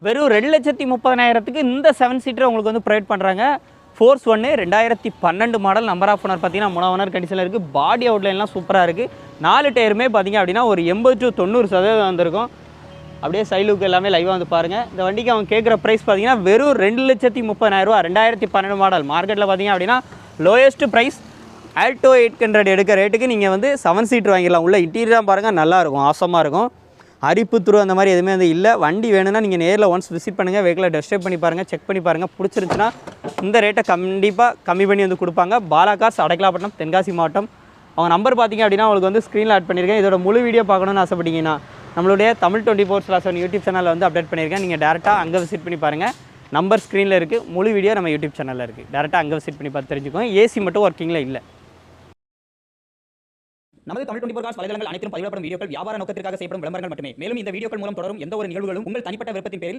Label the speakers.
Speaker 1: வெறும் 2,30,000க்கு இந்த 7 சீட்டர் உங்களுக்கு வந்து ப்ரொவைட் பண்ணுறாங்க. Force 1 2012 model. Number of owner பார்த்தீங்கன்னா 3 ஓனர் கண்டிஷனில் இருக்குது. பாடி அவுட்லைன்லாம் சூப்பராக இருக்குது. 4 டயருமே பார்த்தீங்க அப்படின்னா ஒரு 80 to 90% வந்திருக்கும். அப்படியே சைலுக்கு எல்லாமே லைவாக வந்து பாருங்கள். இந்த வண்டிக்கு அவங்க கேட்குற ப்ரைஸ் பார்த்தீங்கன்னா வெறும் 2,30,000 2012 மாடல். மார்க்கெட்டில் பார்த்தீங்க அப்படின்னா லோயஸ்ட் ப்ரைஸ் ஆல்டோ 800 எடுக்கிற ரேட்டுக்கு நீங்கள் வந்து 7 சீட்டர் வாங்கிடலாம். உள்ள இன்டீரியராக பாருங்கள், நல்லாயிருக்கும், ஆசமாக இருக்கும். அரிப்பு துரு அந்த மாதிரி எதுவுமே வந்து இல்லை. வண்டி வேணும்னா நீங்கள் நேரில் ஒன்ஸ் விசிட் பண்ணுங்கள், வெஹிக்கிளை டெஸ்ட் ட்ரைவ் பண்ணி பாருங்கள், செக் பண்ணி பாருங்கள். பிடிச்சிருந்துச்சுன்னா இந்த ரேட்டை கண்டிப்பாக கம்மி பண்ணி வந்து கொடுப்பாங்க. பாலா கார்ஸ், அடைக்கலாப்பட்டினம், தென்காசி மாவட்டம். அவங்க நம்பர் பார்த்தீங்க அப்படின்னா உங்களுக்கு வந்து ஸ்க்ரீனில் ஆட் பண்ணியிருக்கேன். இதோட முழு வீடியோ பார்க்கணுன்னு ஆசைப்பட்டீங்கன்னா நம்மளுடைய தமிழ் 24/7 யூடியூப் சேனலில் வந்து அப்டேட் பண்ணியிருக்கேன். நீங்கள் டேரெக்டாக அங்கே விசிட் பண்ணி பாருங்கள். நம்பர் ஸ்க்ரீனில் இருக்குது. முழு வீடியோ நம்ம யூடியூப் சேனலில் இருக்குது. டேரெக்டாக அங்கே விசிட் பண்ணி பார்த்து தெரிஞ்சுக்கோங்க. ஏசி மட்டும் ஒர்க்கிங்கில் இல்லை. நமது தமிழ் 24 கார்ஸ் வலைதளங்கள் அனைத்தும் பதிவிடப்படும் வீடியோக்கள் வியாபார நோக்கத்திற்காக செய்யப்படும் விளம்பரங்கள் மட்டுமே. மேலும் இந்த வீடியோக்கள் மூலம் தொடரும் எந்த ஒரு நிகழ்வுகளும் உங்கள் தனிப்பட்ட விருப்பத்தின் பேரில்